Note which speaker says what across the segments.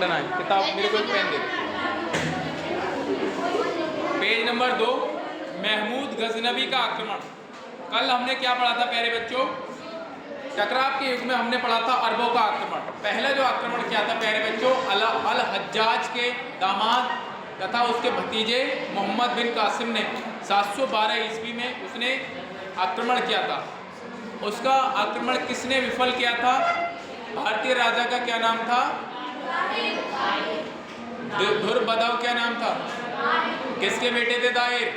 Speaker 1: पढ़ना है। किताब मेरे को पेन दे। पेज नंबर 2, महमूद गजनवी का आक्रमण। कल हमने क्या पढ़ा था प्यारे बच्चों? टकराव के युग में हमने पढ़ा था अरबों का आक्रमण। पहला जो आक्रमण किया था प्यारे बच्चों, अल हज्जाज के दामाद तथा उसके भतीजे मोहम्मद बिन कासिम ने 712 ईस्वी में उसने आक्रमण किया था। उसका आक्रमण किसने विफल किया था? भारतीय राजा का क्या नाम था? धुरबदव। क्या नाम था? किसके बेटे थे? दाहिर।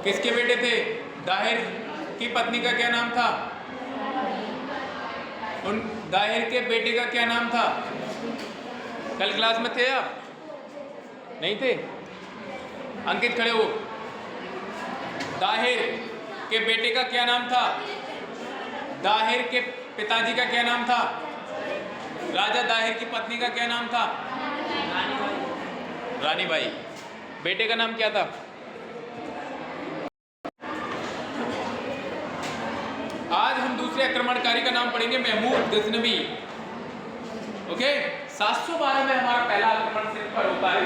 Speaker 1: किसके बेटे थे? दाहिर की पत्नी का क्या नाम था? उन दाहिर के बेटे का क्या नाम था? कल क्लास में थे आप? नहीं थे? अंकित खड़े हो। दाहिर के बेटे का क्या नाम था? दाहिर के पिताजी का क्या नाम था? राजा दाहिर की पत्नी का क्या नाम था? रानी बाई। बेटे का नाम क्या था? आज हम दूसरे आक्रमणकारी का नाम पढ़ेंगे, महमूद गजनवी। ओके, 712 में हमारा पहला आक्रमण सिर्फ पर होता है।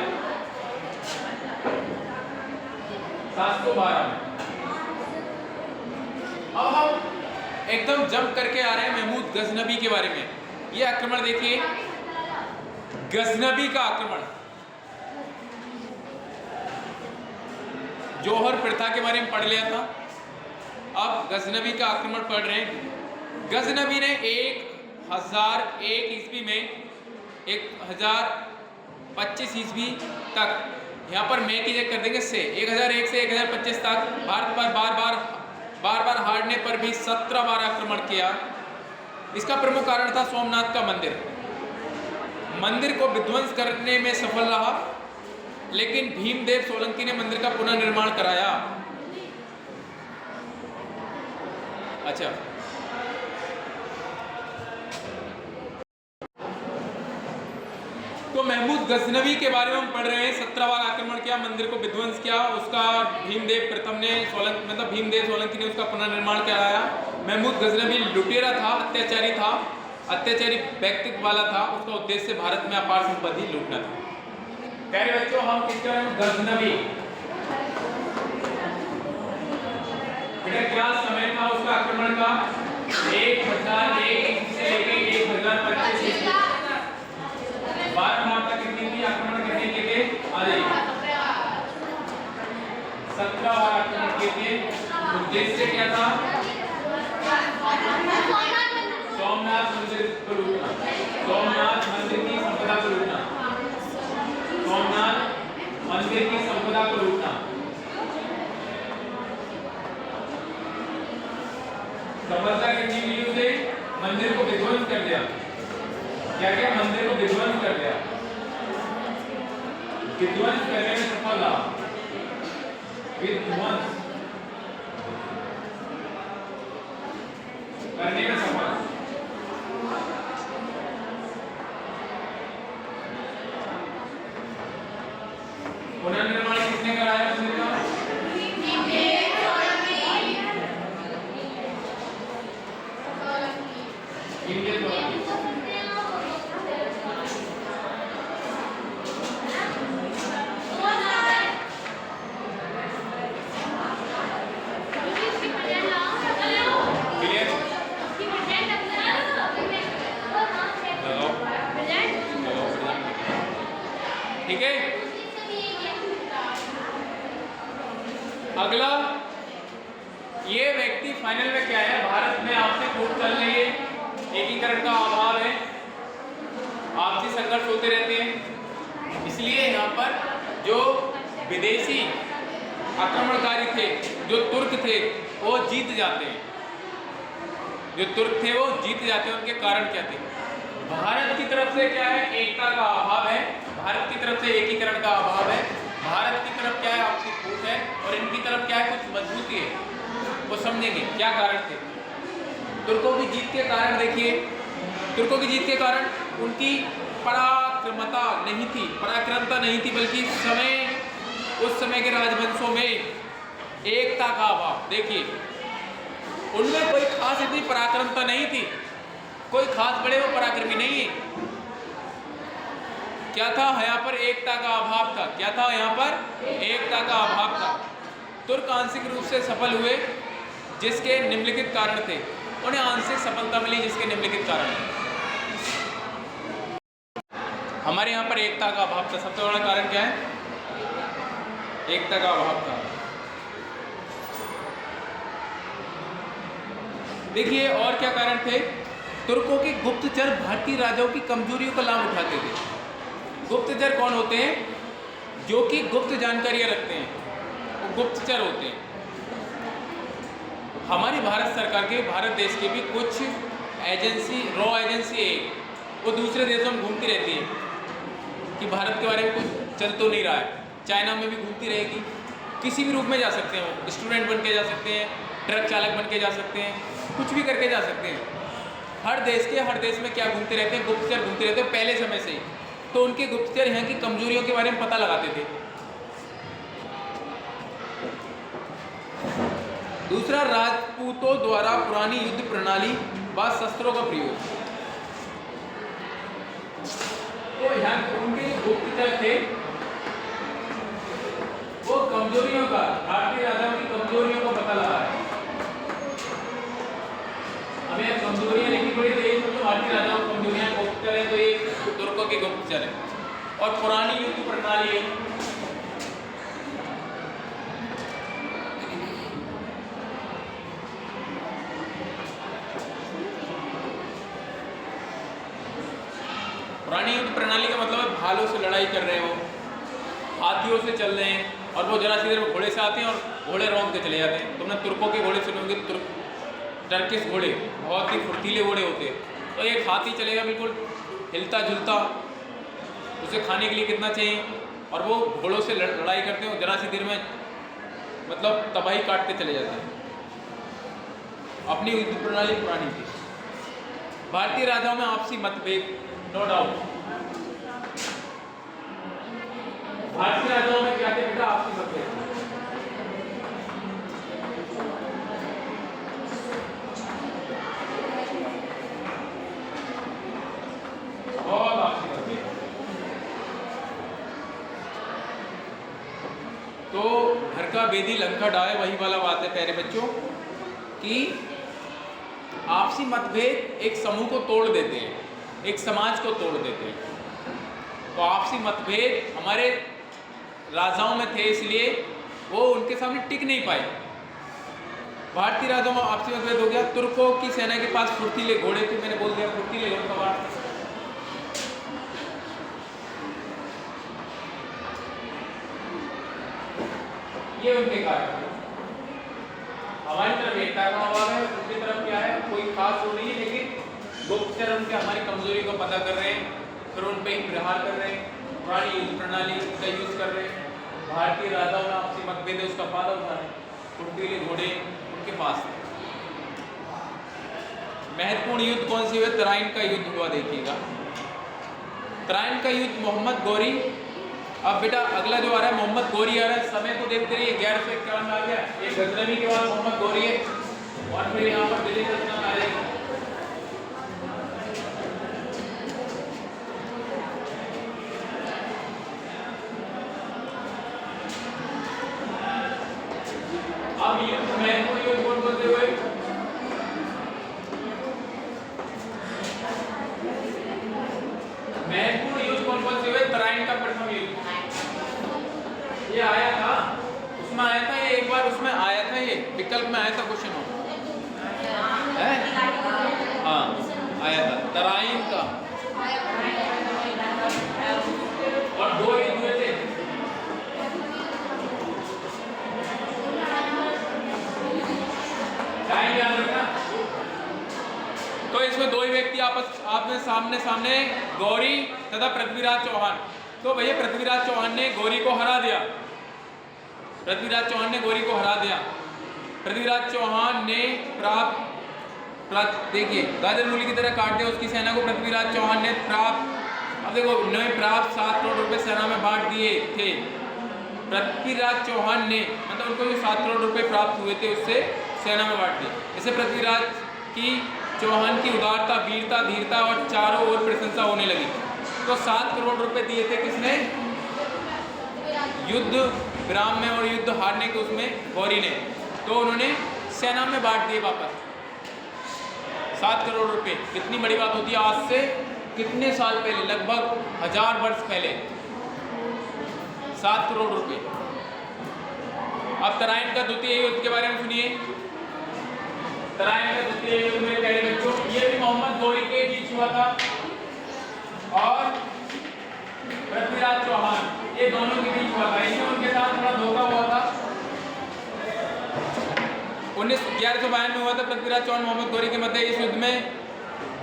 Speaker 1: 712 में अब हम एकदम जंप करके आ रहे हैं महमूद गजनवी के बारे में। ये आक्रमण देखिए, गजनवी का आक्रमण। जौहर प्रथा के बारे में पढ़ लिया था, अब गजनवी का आक्रमण पढ़ रहे हैं। गजनवी ने 1001 ईस्वी में 1025 ईस्वी तक, यहाँ पर मैं की जगह कर देंगे से, 1001 से 1025 तक भारत पर बार बार हारने पर भी 17 बार आक्रमण किया। इसका प्रमुख कारण था सोमनाथ का मंदिर। मंदिर को विध्वंस करने में सफल रहा, लेकिन भीमदेव सोलंकी ने मंदिर का पुनर्निर्माण कराया। अच्छा, तो महमूद गजनवी के बारे में हम पढ़ रहे हैं। 17 बार आक्रमण किया, मंदिर को विध्वंस किया। उसका भीमदेव प्रथम ने भीमदेव सोलंकी ने उसका पुनर्निर्माण कराया। महमूद गजनवी लुटेरा था, अत्याचारी था, अत्याचारी व्यक्तित्व वाला था। उसका उद्देश्य भारत में अपार संपत्ति लूटना था। प्यारे बच्चों, हम किसके बारे में? गजनवी। बेटा क्या समय था उसका आक्रमण का? 1001 से लेकर 1025 12 तक कितनी थी आक्रमण करने के लिए? आ जाइए, 17 बार आक्रमण किए थे। उद्देश्य क्या था? सोमनाथ मंदिर को लूटना, सोमनाथ मंदिर की संपदा को लूटना, सोमनाथ मंदिर की संपदा को लूटना। सफलता कितनी मिली उसे? मंदिर को विध्वंस कर दिया। क्या क्या? मंदिर को विध्वंस कर दिया। विध्वंस करने में सफल रहा। विध्वंस करने में सफल। पुनर्निर्माण किसने कराया मंदिर का? ठीक है। अगला, ये व्यक्ति फाइनल में क्या है? भारत में आपसी फूट चल रही है, एकीकरण का अभाव है, आपसी संघर्ष होते रहते हैं। इसलिए यहाँ पर जो विदेशी आक्रमणकारी थे, जो तुर्क थे, वो जीत जाते हैं। जो तुर्क थे वो जीत जाते हैं। उनके कारण क्या थे? भारत की तरफ से क्या है? एकता का अभाव है। भारत की तरफ से एकीकरण का अभाव है। भारत की तरफ क्या है? आपसी फूट है। और इनकी तरफ क्या है? कुछ मजबूती है। वो समझेंगे क्या कारण थे। तुर्कों की जीत के कारण देखिए, तुर्कों की जीत के कारण उनकी पराक्रमता नहीं थी, पराक्रमता नहीं थी, बल्कि उस समय के राजवंशों में एकता का अभाव। देखिए, उनमें कोई खास इतनी पराक्रमता नहीं थी, कोई खास बड़े वो पराक्रमी नहीं है। क्या था यहाँ पर? एकता का अभाव था। क्या था यहाँ पर? एकता का अभाव था। तुर्क आंशिक रूप से सफल हुए जिसके निम्नलिखित कारण थे। उन्हें आंशिक सफलता मिली जिसके निम्नलिखित कारण थे। हमारे यहाँ पर एकता का अभाव था। सबसे बड़ा कारण क्या है? एकता का अभाव था। देखिए और क्या कारण थे? तुर्कों के गुप्तचर भारतीय राजाओं की कमजोरियों का लाभ उठाते थे। गुप्तचर कौन होते हैं? जो कि गुप्त जानकारियां रखते हैं, वो गुप्तचर होते हैं। हमारी भारत सरकार के, भारत देश के भी कुछ एजेंसी, रॉ एजेंसी है, वो दूसरे देशों में घूमती रहती है कि भारत के बारे में कुछ चल तो नहीं रहा है। चाइना में भी घूमती रहेगी, किसी भी रूप में जा सकते हैं। वो स्टूडेंट बन के जा सकते हैं, ट्रक चालक बन के जा सकते हैं, कुछ भी करके जा सकते हैं। हर देश में क्या घूमते रहते हैं? गुप्तचर घूमते रहते हैं पहले समय से ही। तो उनके गुप्तचर यहाँ की कमजोरियों के बारे में पता लगाते थे। दूसरा, राजपूतों द्वारा पुरानी युद्ध प्रणाली व शस्त्रों का प्रयोग। तो यहाँ उनके जो गुप्तचर थे वो कमजोरियों का, भारतीय राजाओं की कमजोरियों का पता लगा है। हमें कमजोरियां लिखी पड़ी तो ये तो भारतीय राजाओं की कमजोरियां गुप्तचर है, तो ये तुर्कों के गुप्तचर है। और पुरानी युद्ध प्रणाली है। पुरानी युद्ध प्रणाली का मतलब है भालों से लड़ाई कर रहे हो, हाथियों से चल रहे हैं, और वो जरा सी देर में घोड़े से आते हैं और घोड़े रौंद के चले जाते हैं। तुमने तुर्कों के घोड़े सुने होंगे, टर्किश घोड़े बहुत ही फुर्तीले घोड़े होते हैं। तो एक हाथी चलेगा बिल्कुल हिलता झुलता, उसे खाने के लिए कितना चाहिए, और वो घोड़ों से लड़ाई करते हैं, जरा सी देर में मतलब तबाही काटते चले जाते हैं। अपनी युद्ध प्रणाली पुरानी थी। भारतीय राजाओं में आपसी मतभेद, नो डाउट। भारतीय राजाओं में क्या थे बेटा? आपसी मतभेद। बहुत आपसी मतभेद। तो घर का बेदी लंका डाले, वही वाला बात है प्यारे बच्चों कि आपसी मतभेद एक समूह को तोड़ देते हैं, एक समाज को तोड़ देते हैं। तो आपसी मतभेद हमारे राजाओं में थे, इसलिए वो उनके सामने टिक नहीं पाए। भारतीय राजाओं में आपसी मतभेद हो गया। तुर्कों की सेना के पास फुर्तीले घोड़े थे, मैंने बोल दिया फुर्तीले घोड़े का बात। ये उनके कारण। हमारी तरफ एकता का अभाव है, उनकी तरफ क्या है? कोई खास वो नहीं है, लेकिन गुप्तचर उनके हमारी कमजोरी को पता कर रहे हैं, फिर उन पे ही प्रहार कर रहे हैं, पुरानी युद्ध प्रणाली का यूज कर रहे हैं। भारतीय राजाओं में आपसी मतभेद है, उसका फायदा उठा रहे हैं। फुर्तीले घोड़े उनके पास थे। महत्वपूर्ण युद्ध कौन सी हुआ? तराइन का युद्ध हुआ, देखिएगा। तराइन का युद्ध मोहम्मद गौरी। अब बेटा अगला जो आ रहा है मोहम्मद गौरी आ रहा है, समय को देखते रहिए। 1151 आ गया, एक गजनवी के बाद मोहम्मद गौरी है, और फिर यहाँ पर दिल्ली सल्तनत आ जाएगी। अब युद्ध महत्वपूर्ण युद्ध कौन बोलते हुए? महत्वपूर्ण युद्ध कौन बोलते हुए? तराइन का प्रथम युद्ध। ये आया था, उसमें आया था, ये एक बार उसमें आया था, ये विकल्प में आया था क्वेश्चन हो, हाँ आया था तराइन का। और दो युद्ध हुए थे। टाइम याद रखना। तो इसमें दो ही व्यक्ति आपने सामने सामने, गौरी तथा पृथ्वीराज चौहान। तो भैया पृथ्वीराज चौहान ने गौरी को हरा दिया। पृथ्वीराज चौहान ने गौरी को हरा दिया। पृथ्वीराज चौहान ने प्राप्त, देखिए गाजर मूली की तरह काट दिया उसकी सेना को। पृथ्वीराज चौहान ने प्राप्त, अब देखो उन्होंने प्राप्त 7 करोड़ रुपए सेना में बांट दिए थे। पृथ्वीराज चौहान ने, मतलब उनको जो 7 करोड़ रुपए प्राप्त हुए थे उससे सेना में बांट दिए। इसे पृथ्वीराज की चौहान की उदारता, वीरता, धीरता और चारों ओर प्रशंसा होने लगी। तो 7 करोड़ रुपए दिए थे किसने? युद्ध विराम में और युद्ध हारने के उसमें गौरी ने। तो उन्होंने सेना में बांट दिए वापस 7 करोड़ रुपए। कितनी बड़ी बात होती है। आज से कितने साल पहले, लगभग 1000 वर्ष पहले 7 करोड़ रुपए। अब तराइन का द्वितीय युद्ध के बारे में सुनिए। तराइन का द्वितीय युद्ध में प्यारे बच्चों, ये भी मोहम्मद गौरी के बीच हुआ था और पृथ्वीराज चौहान, ये दोनों के बीच हुआ था। इसमें उनके साथ थोड़ा धोखा हुआ था। 1192 में हुआ था पृथ्वीराज चौहान मोहम्मद गौरी के मध्य। इस युद्ध में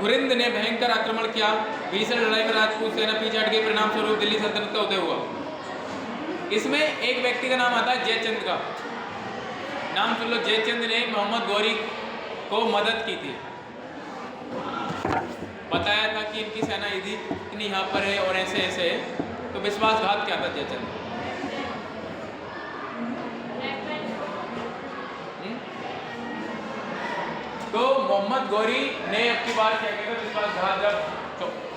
Speaker 1: घुरिंद ने भयंकर आक्रमण किया। भीषण लड़ाई में राजपूत सेना पीछे हट गई। परिणाम स्वरूप दिल्ली सल्तनत का उदय हुआ। इसमें एक व्यक्ति का नाम आता है जयचंद का नाम सुन लो। जयचंद ने मोहम्मद गौरी को मदद की थी। बताया था कि इनकी सेना इतनी यहाँ पर है और ऐसे ऐसे है। तो विश्वासघात क्या था जयचंद? तो मोहम्मद गौरी ने अब की बार क्या किया था? विश्वासघात जब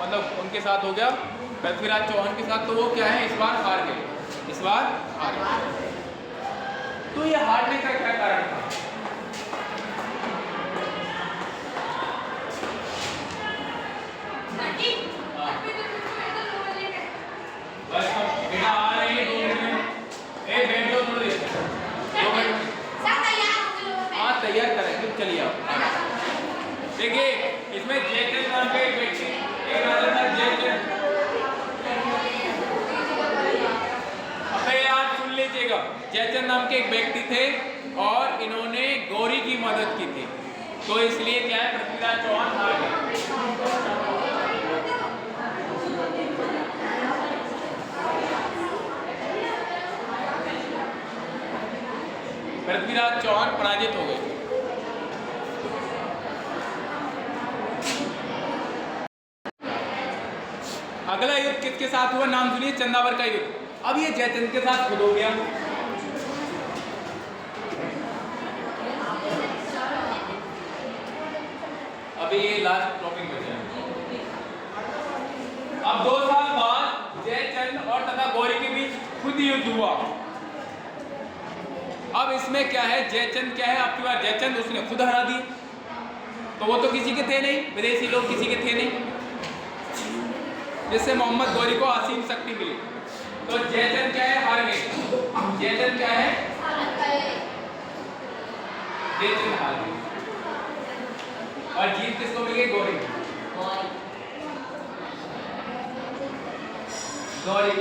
Speaker 1: मतलब उनके साथ हो गया पृथ्वीराज चौहान के साथ, तो वो क्या है, इस बार हार गए। इस बार हार गए। तो ये हारने का क्या कारण था? बस बेटा आ रही है 2 मिनट में। एक बैठ लो थोड़ी देर, 2 मिनट हाँ तैयार करेंगे। चलिए आप देखिए, इसमें जयचंद नाम के एक व्यक्ति, एक राजा था जयचंद। अब यार सुन लीजिएगा, जयचंद नाम के एक व्यक्ति थे और इन्होंने गौरी की मदद की थी। तो इसलिए क्या है, पृथ्वीराज चौहान हार गए। पृथ्वीराज चौहान पराजित हो गए। अगला युद्ध किसके साथ हुआ? नाम सुनिए, चंदावर का युद्ध। अब ये जयचंद के साथ खुद हो गया। अभी ये लास्ट टॉपिक बचा है। अब 2 साल बाद जयचंद और तथा गौरी के बीच खुद युद्ध हुआ। अब इसमें क्या है, जयचंद क्या है, आपकी बार जयचंद उसने खुद हरा दी। तो वो तो किसी के थे नहीं, विदेशी लोग किसी के थे नहीं, जिससे मोहम्मद गौरी को असीम शक्ति मिली। तो जयचंद क्या है, हार गए। जयचंद क्या है, जयचंद हार गए। और जीत किसको मिल गई? गौरी। गौरी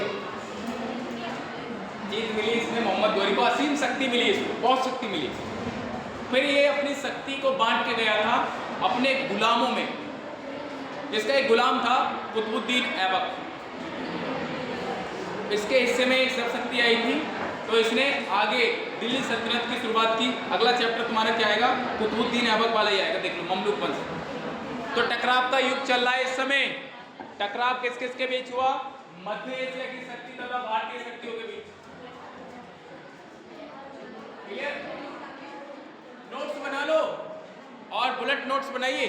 Speaker 1: जीत मिली इसमें, मोहम्मद गौरी को असीम शक्ति मिली, इसको बहुत शक्ति मिली। फिर ये अपनी शक्ति को बांट के गया था अपने गुलामों में, जिसका एक गुलाम था कुतुबुद्दीन ऐबक। इसके हिस्से में एक सब शक्ति आई थी, तो इसने आगे दिल्ली सल्तनत की शुरुआत की। अगला चैप्टर तुम्हारा क्या आएगा? कुतुबुद्दीन ऐबक वाला ही आएगा, देख लो, ममलूक वंश। तो टकराव का युग चल रहा है इस समय। टकराव किस किस के बीच हुआ? मध्य एशिया की शक्ति तथा भारतीय शक्तियों के बीच। क्लियर? नोट्स बना लो और बुलेट नोट्स बनाइए।